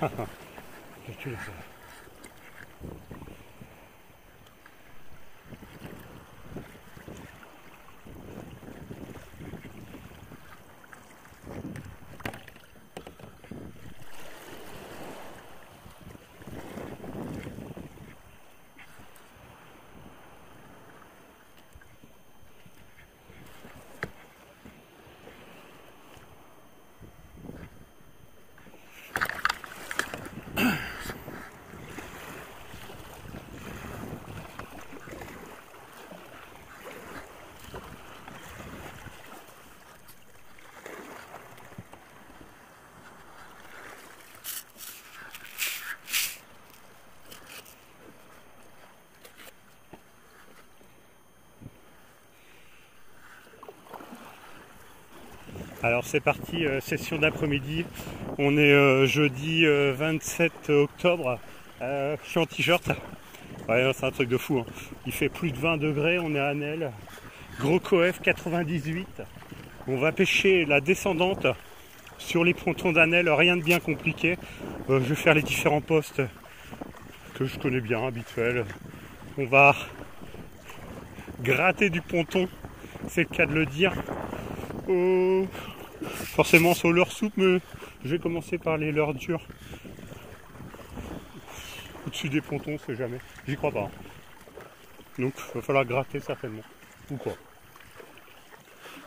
J'ai tué ça. Alors c'est parti, session d'après-midi. On est jeudi 27 octobre. Je suis en t-shirt. Ouais, c'est un truc de fou. Hein. Il fait plus de 20 degrés, on est à Nesle. Gros coef 98. On va pêcher la descendante sur les pontons d'Anel, rien de bien compliqué. Je vais faire les différents postes que je connais bien, habituels. On va gratter du ponton, c'est le cas de le dire. Forcément sur leur soupe, mais je vais commencer par les leurres dures. Au-dessus des pontons, c'est jamais. J'y crois pas. Hein. Donc il va falloir gratter certainement. Ou pas.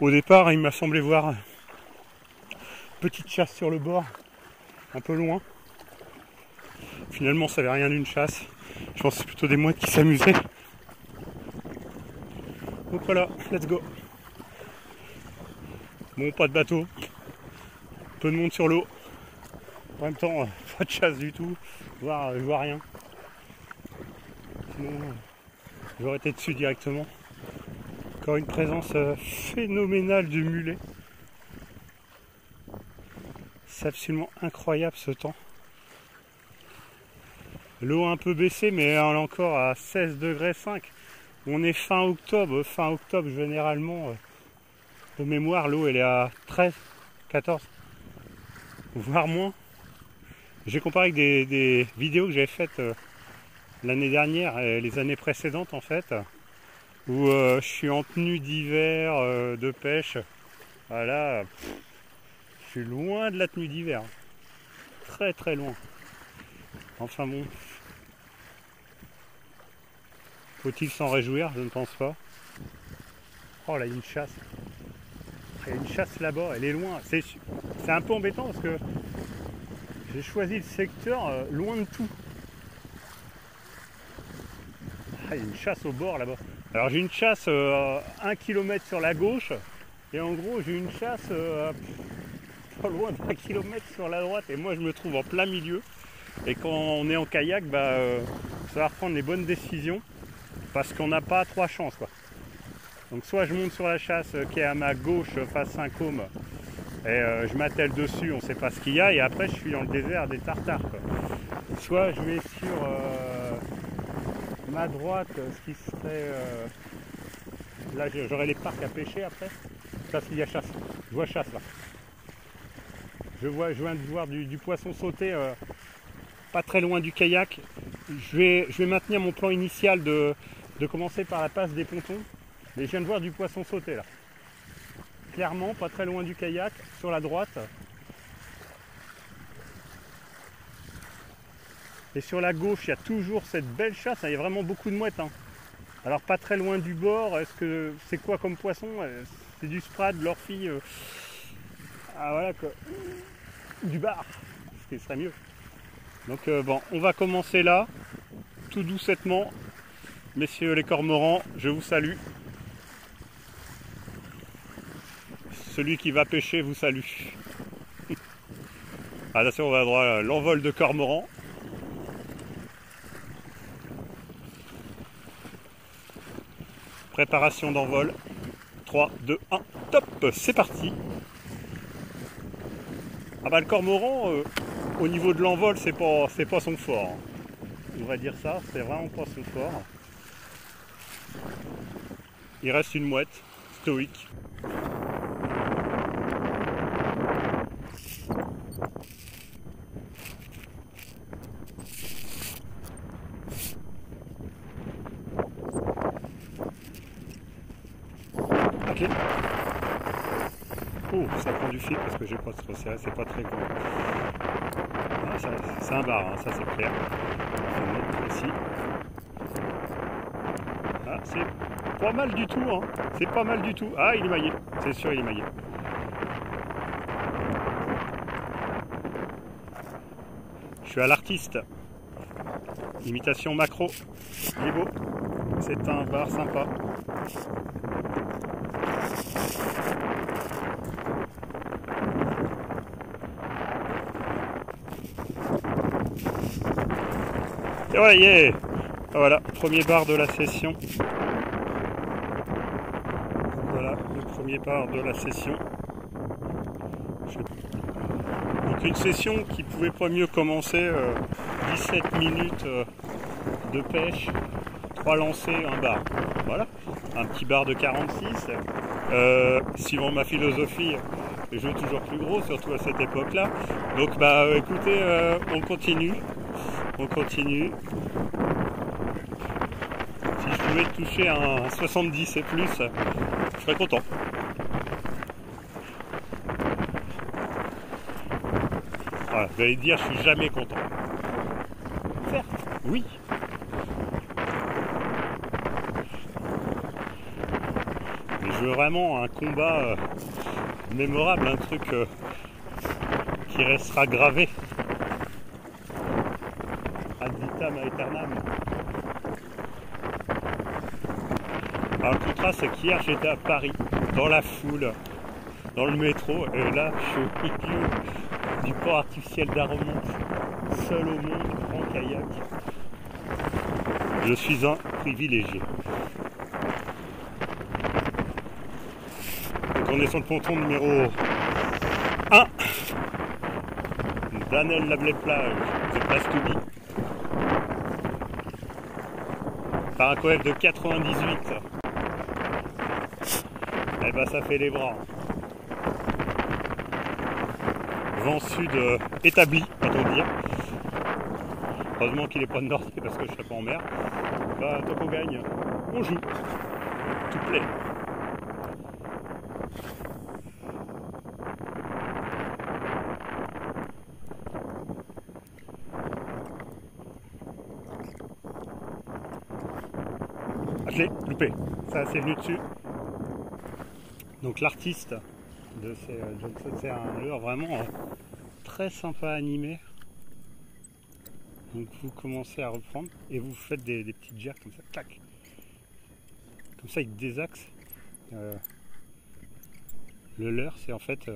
Au départ, il m'a semblé voir une petite chasse sur le bord, un peu loin. Finalement, ça n'avait rien d'une chasse. Je pense que c'est plutôt des mouettes qui s'amusaient. Donc voilà, let's go. Bon, pas de bateau, peu de monde sur l'eau. En même temps, pas de chasse du tout, je vois rien. Sinon, j'aurais été dessus directement. Encore une présence phénoménale du mulet. C'est absolument incroyable ce temps. L'eau a un peu baissé, mais elle est encore à 16 degrés 5. On est fin octobre. Fin octobre, généralement, de mémoire, l'eau elle est à 13, 14, voire moins. J'ai comparé avec des vidéos que j'avais faites l'année dernière et les années précédentes en fait, où je suis en tenue d'hiver de pêche. Voilà, je suis loin de la tenue d'hiver. Très très loin. Enfin bon. Faut-il s'en réjouir? Je ne pense pas. Oh là, il y a une chasse. Il y a une chasse là-bas, elle est loin. C'est un peu embêtant parce que j'ai choisi le secteur loin de tout. Ah, il y a une chasse au bord là-bas. Alors j'ai une chasse 1 km sur la gauche. Et en gros j'ai une chasse pas loin d'1 km sur la droite. Et moi je me trouve en plein milieu. Et quand on est en kayak, ça va prendre les bonnes décisions. Parce qu'on n'a pas 3 chances quoi. Donc soit je monte sur la chasse qui est à ma gauche face Saint-Côme et je m'attelle dessus, on ne sait pas ce qu'il y a, et après je suis dans le désert des Tartares quoi. Soit je vais sur ma droite, ce qui serait là j'aurai les parcs à pêcher après. Ça s'il y a chasse, je vois chasse là. Je viens de voir du poisson sauter pas très loin du kayak. Je vais maintenir mon plan initial de commencer par la passe des pontons. Mais je viens de voir du poisson sauter là. Clairement, pas très loin du kayak, sur la droite. Et sur la gauche, il y a toujours cette belle chasse. Il y a vraiment beaucoup de mouettes. Hein. Alors pas très loin du bord, est-ce que c'est quoi comme poisson? C'est du sprat, de l'orphie. Ah voilà quoi. Du bar, ce qui serait mieux. Donc bon, on va commencer là, tout doucettement. Messieurs les cormorans, je vous salue. Celui qui va pêcher vous salue. Attention, on va droit à l'envol de cormorans. Préparation d'envol. 3, 2, 1, top, c'est parti. Ah bah le cormoran, au niveau de l'envol, c'est pas son fort. On va dire ça, c'est vraiment pas son fort. Il reste une mouette, stoïque. Oh, ça prend du fil parce que j'ai pas trop serré, c'est pas très grand. Ah, c'est un bar, hein, ça c'est clair. On va mettre ici. Ah, c'est pas mal du tout, hein. C'est pas mal du tout. Ah, il est maillé, c'est sûr, il est maillé. Je suis à l'artiste. Imitation macro. Il est beau. C'est un bar sympa. Et voilà, yeah. Voilà, premier bar de la session. Voilà, le premier bar de la session. Donc une session qui pouvait pas mieux commencer. 17 minutes de pêche, 3 lancers, un bar. Voilà, un petit bar de 46. Suivant ma philosophie, je joue toujours plus gros, surtout à cette époque-là. Donc bah écoutez, on continue. On continue. Si je pouvais toucher un 70 et plus, je serais content. Voilà, vous allez dire, je suis jamais content. Certes, oui. Mais je veux vraiment un combat mémorable, un truc qui restera gravé. Ad vitam aeternam. Alors le contraste, c'est qu'hier j'étais à Paris, dans la foule, dans le métro, et là je suis au milieu du port artificiel d'Arremonte, seul au monde, en kayak. Je suis un privilégié. Donc on est sur le ponton numéro 1 d'Anel Lablais Plage, de Place to Be. Par un coef de 98. Et bah ça fait les bras. Vent sud établi, va-t-on dire. Heureusement qu'il n'est pas de nord, parce que je serais pas en mer. Bah tant qu'on gagne, on joue. Tout plaît. Ah, je l'ai loupé. Ça c'est venu dessus. Donc l'artiste de ces Johnson, c'est un leurre vraiment très sympa à animer. Donc vous commencez à reprendre et vous faites des petites jerks comme ça, clac. Comme ça il désaxe. Le leurre, c'est en fait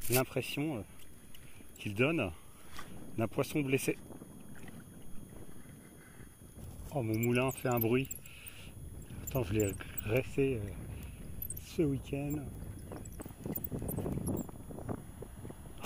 l'impression qu'il donne d'un poisson blessé. Oh, mon moulin fait un bruit. Attends, je l'ai graissé ce week-end.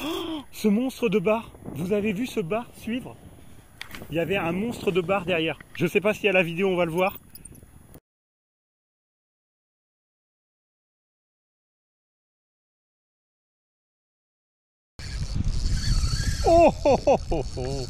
Oh, ce monstre de bar, vous avez vu ce bar suivre? Il y avait un monstre de bar derrière. Je sais pas si à la vidéo on va le voir. Oh oh oh oh oh.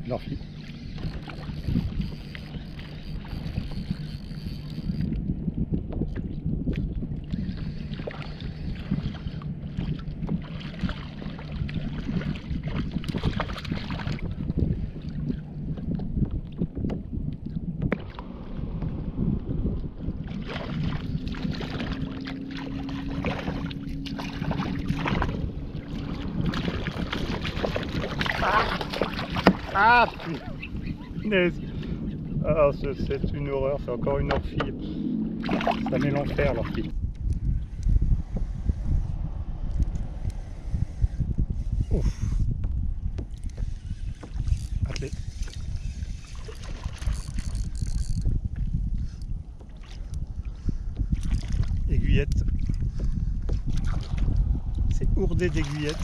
Leur fille. Ah punaise. Ah, c'est une horreur, c'est encore une orfille. Ça met l'enfer l'orfille. Ouf. Attelé. c'est ourdé d'aiguillettes.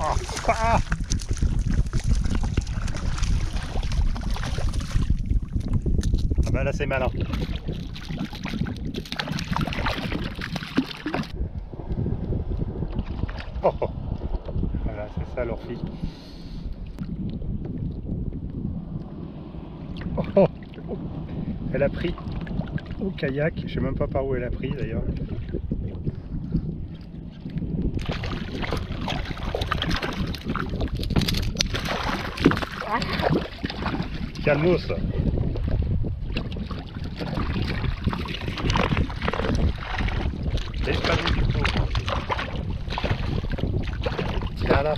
Oh, ah bah là c'est malin. Oh, oh. Voilà, c'est ça l'ortie. Oh, oh. Elle a pris au kayak, je sais même pas par où elle a pris d'ailleurs. Ah. Calmos. C'est pas du tout. Tiens là.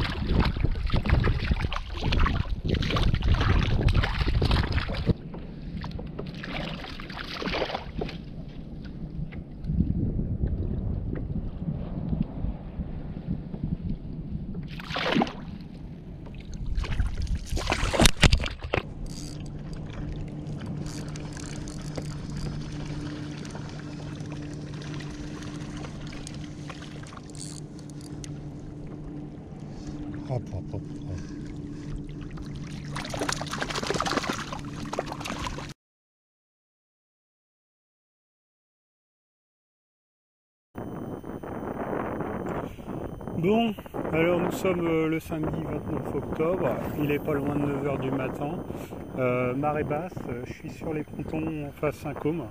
Hop, hop, hop, hop. Bon, alors nous sommes le samedi 29 octobre, il est pas loin de 9 h du matin, marée basse, je suis sur les pontons en face Saint-Côme.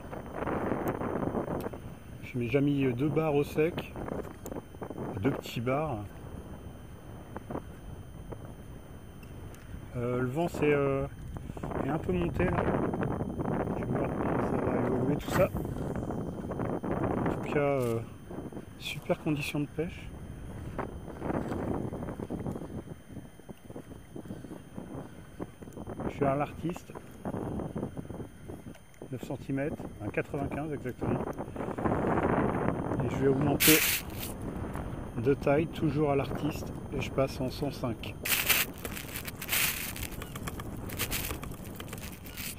Je m'ai déjà mis 2 bars au sec, 2 petits bars. Le vent est un peu monté là. Je vais voir comment ça va évoluer tout ça. En tout cas, super conditions de pêche. Je suis à l'artiste, 9 cm, un 95 exactement. Et je vais augmenter de taille, toujours à l'artiste, et je passe en 105.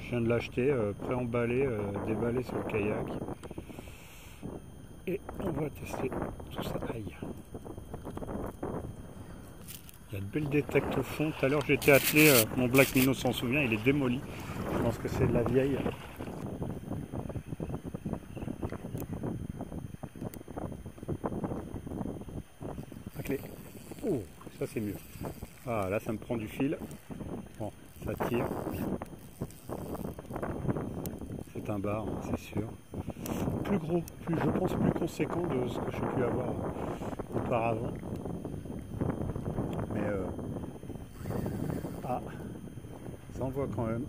Je viens de l'acheter, pré-emballé, déballé sur le kayak. Et on va tester tout ça. Aïe. Il y a de belles détectes au fond. Tout à l'heure j'étais attelé, mon Black Minnow s'en souvient, il est démoli. Je pense que c'est de la vieille. La clé. Oh, ça c'est mieux. Ah là ça me prend du fil. Bon, ça tire. C'est un bar, c'est sûr. Plus gros, je pense plus conséquent de ce que j'ai pu avoir auparavant. Mais ah, ça envoie quand même.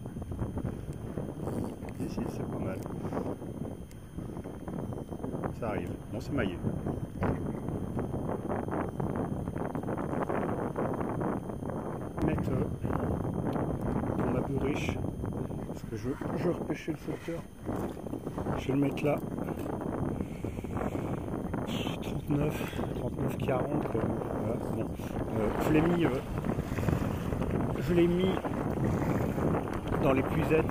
Ici c'est pas mal. Ça arrive. Bon, c'est maillé. Mettre dans la bourriche parce que je veux repêcher le sauteur. Je vais le mettre là. 39, 40. Voilà. Bon. Je l'ai mis dans l'épuisette.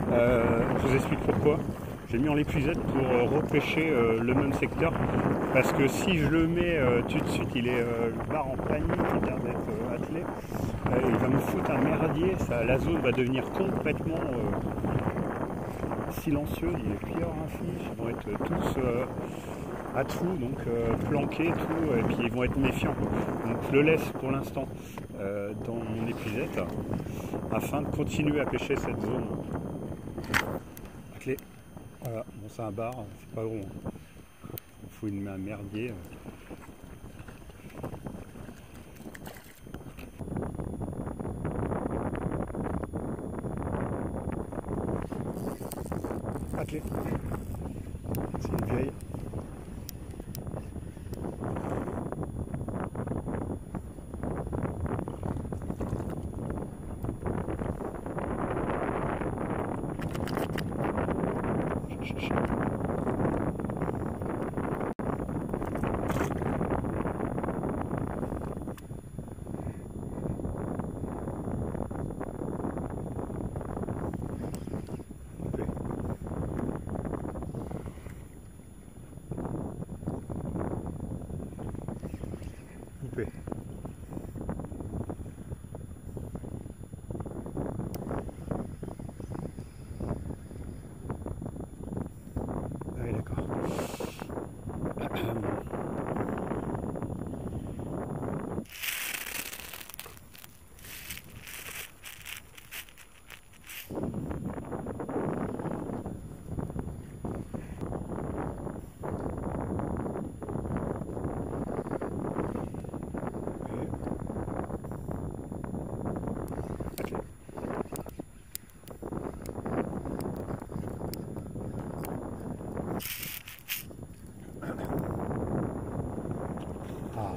Je vous explique pourquoi. J'ai mis en épuisette pour repêcher le même secteur. Parce que si je le mets tout de suite, il est le bar en panique, il vient d'être attelé. Il va me foutre un merdier. La zone va devenir complètement silencieuse. Il est cuillère en fiche. Ils vont être tous à tout, donc planqués, tout, et puis ils vont être méfiants. Donc je le laisse pour l'instant dans mon épuisette afin de continuer à pêcher cette zone. La clé. Voilà, bon c'est un bar, c'est pas gros. Hein. Il faut une main merdier. La clé. C'est une vieille. coupé. Ah oui, d'accord. Ah.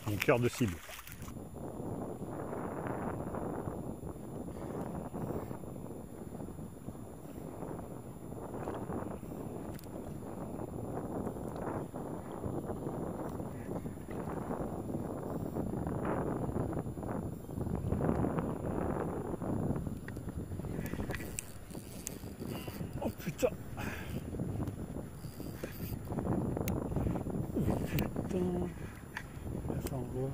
Mon cœur de cible. Oh putain! Oh putain! Là, ça envoie.